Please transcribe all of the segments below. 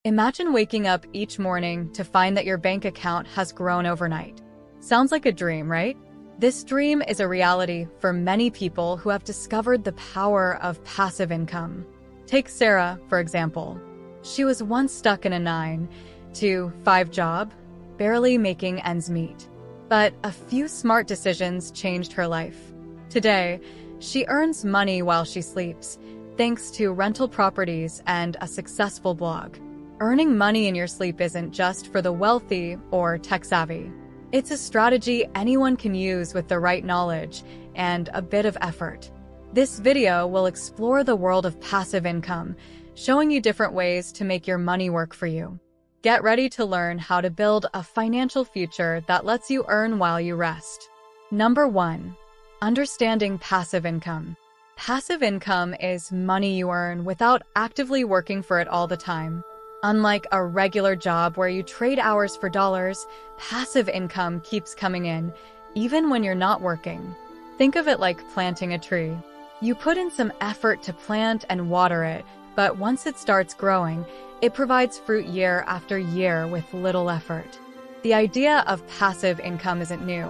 Imagine waking up each morning to find that your bank account has grown overnight. Sounds like a dream, right? This dream is a reality for many people who have discovered the power of passive income. Take Sarah, for example. She was once stuck in a 9-to-5 job, barely making ends meet. But a few smart decisions changed her life. Today, she earns money while she sleeps, thanks to rental properties and a successful blog. Earning money in your sleep isn't just for the wealthy or tech-savvy. It's a strategy anyone can use with the right knowledge and a bit of effort. This video will explore the world of passive income, showing you different ways to make your money work for you. Get ready to learn how to build a financial future that lets you earn while you rest. Number 1. Understanding passive income. Passive income is money you earn without actively working for it all the time. Unlike a regular job where you trade hours for dollars, passive income keeps coming in, even when you're not working. Think of it like planting a tree. You put in some effort to plant and water it, but once it starts growing, it provides fruit year after year with little effort. The idea of passive income isn't new.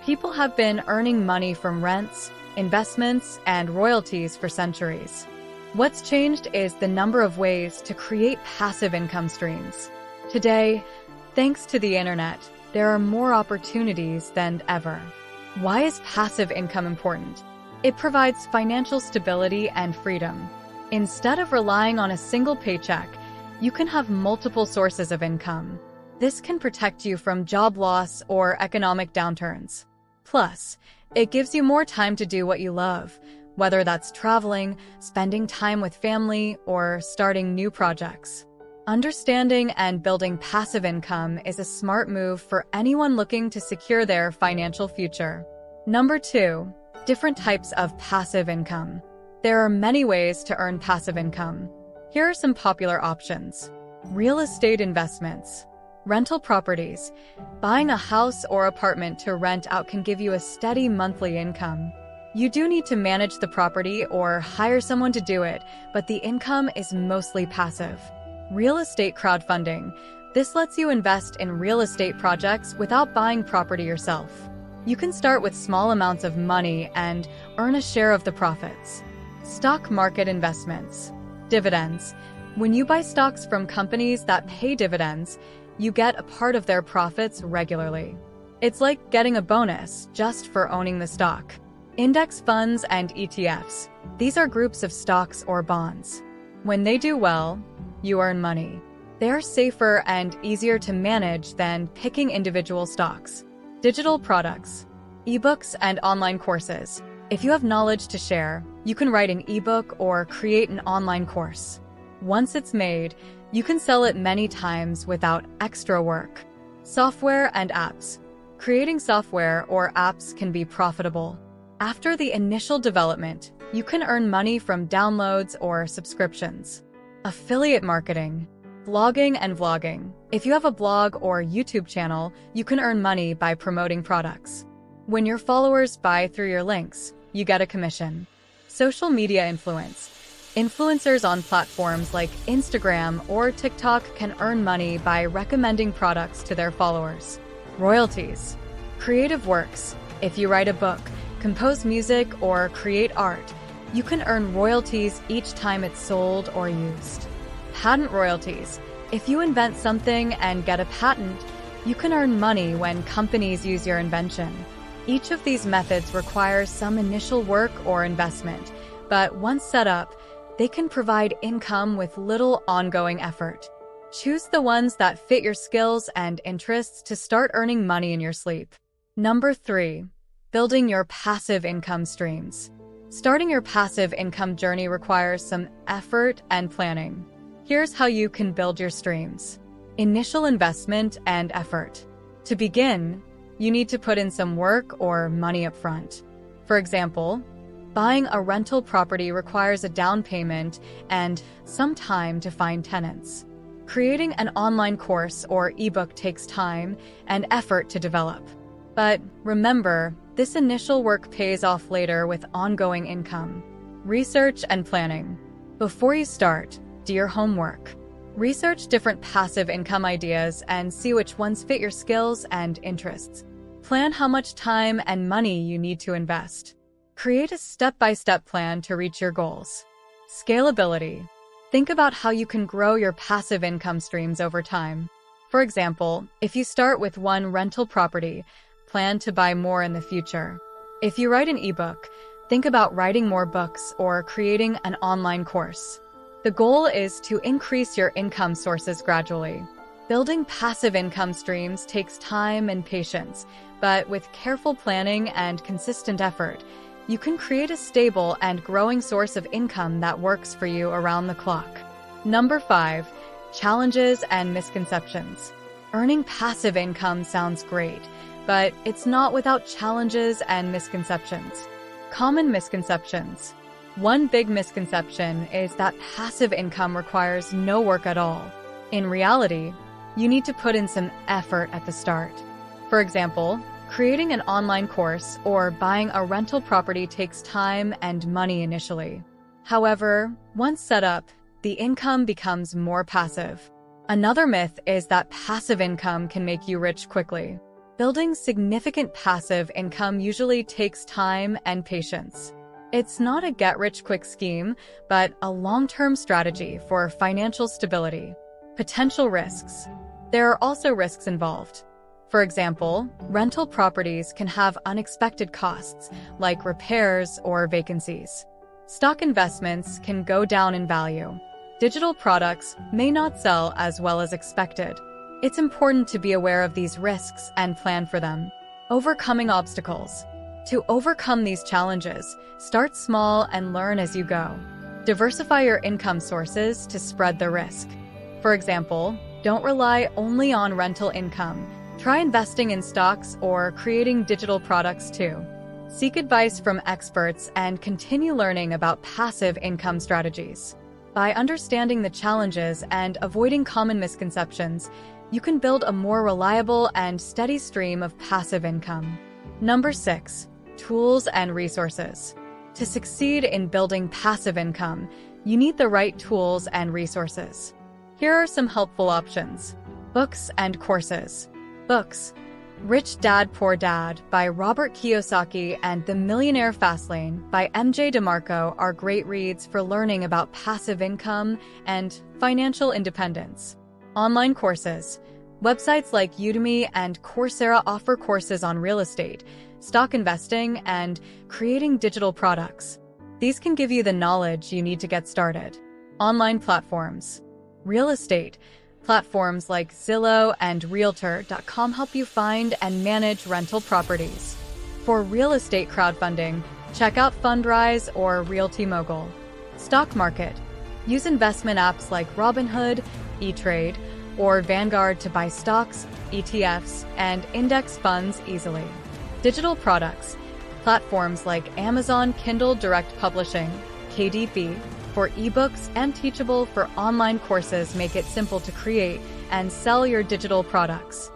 People have been earning money from rents, investments, and royalties for centuries. What's changed is the number of ways to create passive income streams. Today, thanks to the internet, there are more opportunities than ever. Why is passive income important? It provides financial stability and freedom. Instead of relying on a single paycheck, you can have multiple sources of income. This can protect you from job loss or economic downturns. Plus, it gives you more time to do what you love, whether that's traveling, spending time with family, or starting new projects. Understanding and building passive income is a smart move for anyone looking to secure their financial future. Number 2. Different types of passive income. There are many ways to earn passive income. Here are some popular options. Real estate investments. Rental properties. Buying a house or apartment to rent out can give you a steady monthly income. You do need to manage the property or hire someone to do it, but the income is mostly passive. Real estate crowdfunding. This lets you invest in real estate projects without buying property yourself. You can start with small amounts of money and earn a share of the profits. Stock market investments. Dividends. When you buy stocks from companies that pay dividends, you get a part of their profits regularly. It's like getting a bonus just for owning the stock. Index funds and ETFs. These are groups of stocks or bonds. When they do well, you earn money. They are safer and easier to manage than picking individual stocks. Digital products. Ebooks and online courses. If you have knowledge to share, you can write an ebook or create an online course. Once it's made, you can sell it many times without extra work. Software and apps. Creating software or apps can be profitable. After the initial development, you can earn money from downloads or subscriptions. Affiliate marketing. Blogging and vlogging. If you have a blog or YouTube channel, you can earn money by promoting products. When your followers buy through your links, you get a commission. Social media influence. Influencers on platforms like Instagram or TikTok can earn money by recommending products to their followers. Royalties. Creative works. If you write a book, compose music, or create art, you can earn royalties each time it's sold or used. Patent royalties. If you invent something and get a patent, you can earn money when companies use your invention. Each of these methods requires some initial work or investment, but once set up, they can provide income with little ongoing effort. Choose the ones that fit your skills and interests to start earning money in your sleep. Number 3. Building your passive income streams. Starting your passive income journey requires some effort and planning. Here's how you can build your streams. Initial investment and effort. To begin, you need to put in some work or money up front. For example, buying a rental property requires a down payment and some time to find tenants. Creating an online course or ebook takes time and effort to develop. But remember, this initial work pays off later with ongoing income. Research and planning. Before you start, do your homework. Research different passive income ideas and see which ones fit your skills and interests. Plan how much time and money you need to invest. Create a step-by-step plan to reach your goals. Scalability. Think about how you can grow your passive income streams over time. For example, if you start with one rental property, plan to buy more in the future. If you write an ebook, think about writing more books or creating an online course. The goal is to increase your income sources gradually. Building passive income streams takes time and patience, but with careful planning and consistent effort, you can create a stable and growing source of income that works for you around the clock. Number 5, challenges and misconceptions. Earning passive income sounds great, but it's not without challenges and misconceptions. Common misconceptions. One big misconception is that passive income requires no work at all. In reality, you need to put in some effort at the start. For example, creating an online course or buying a rental property takes time and money initially. However, once set up, the income becomes more passive. Another myth is that passive income can make you rich quickly. Building significant passive income usually takes time and patience. It's not a get-rich-quick scheme, but a long-term strategy for financial stability. Potential risks. There are also risks involved. For example, rental properties can have unexpected costs, like repairs or vacancies. Stock investments can go down in value. Digital products may not sell as well as expected. It's important to be aware of these risks and plan for them. Overcoming obstacles. To overcome these challenges, start small and learn as you go. Diversify your income sources to spread the risk. For example, don't rely only on rental income. Try investing in stocks or creating digital products too. Seek advice from experts and continue learning about passive income strategies. By understanding the challenges and avoiding common misconceptions, you can build a more reliable and steady stream of passive income. Number 6, tools and resources. To succeed in building passive income, you need the right tools and resources. Here are some helpful options. Books and courses. Books. Rich Dad, Poor Dad by Robert Kiyosaki and The Millionaire Fastlane by MJ DeMarco are great reads for learning about passive income and financial independence. Online courses. Websites like Udemy and Coursera offer courses on real estate, stock investing, and creating digital products. These can give you the knowledge you need to get started. Online platforms. Real estate. Platforms like Zillow and Realtor.com help you find and manage rental properties. For real estate crowdfunding, check out Fundrise or Realty Mogul. Stock market. Use investment apps like Robinhood, E-Trade, or Vanguard to buy stocks, ETFs, and index funds easily. Digital products. Platforms like Amazon Kindle Direct Publishing, KDP, for ebooks and Teachable for online courses make it simple to create and sell your digital products.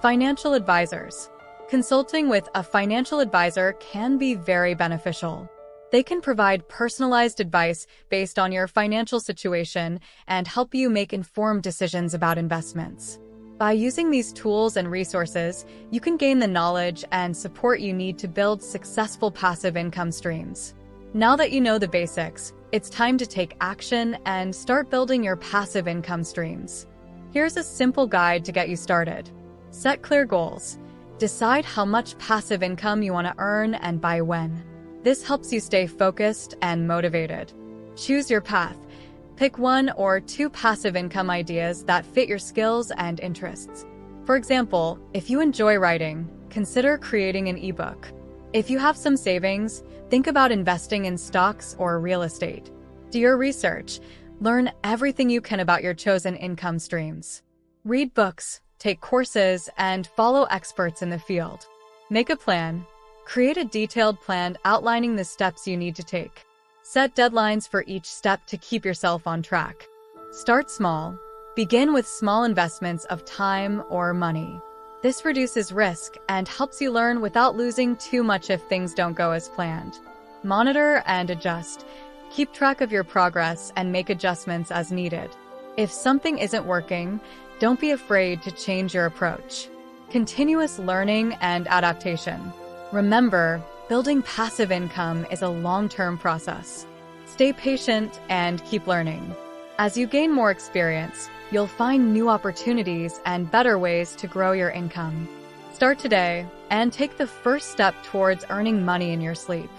Financial advisors. Consulting with a financial advisor can be very beneficial. They can provide personalized advice based on your financial situation and help you make informed decisions about investments. By using these tools and resources, you can gain the knowledge and support you need to build successful passive income streams. Now that you know the basics, it's time to take action and start building your passive income streams. Here's a simple guide to get you started. Set clear goals. Decide how much passive income you want to earn and by when. This helps you stay focused and motivated. Choose your path. Pick 1 or 2 passive income ideas that fit your skills and interests. For example, if you enjoy writing, consider creating an ebook. If you have some savings, think about investing in stocks or real estate. Do your research. Learn everything you can about your chosen income streams. Read books, take courses, and follow experts in the field. Make a plan. Create a detailed plan outlining the steps you need to take. Set deadlines for each step to keep yourself on track. Start small. Begin with small investments of time or money. This reduces risk and helps you learn without losing too much if things don't go as planned. Monitor and adjust. Keep track of your progress and make adjustments as needed. If something isn't working, don't be afraid to change your approach. Continuous learning and adaptation. Remember, building passive income is a long-term process. Stay patient and keep learning. As you gain more experience, you'll find new opportunities and better ways to grow your income. Start today and take the first step towards earning money in your sleep.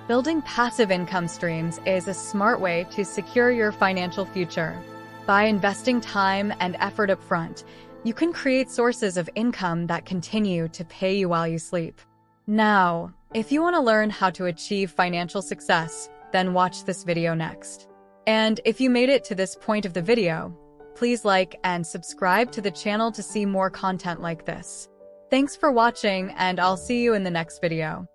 Building passive income streams is a smart way to secure your financial future. By investing time and effort up front, you can create sources of income that continue to pay you while you sleep. Now, if you want to learn how to achieve financial success, then watch this video next. And if you made it to this point of the video, please like and subscribe to the channel to see more content like this. Thanks for watching, and I'll see you in the next video.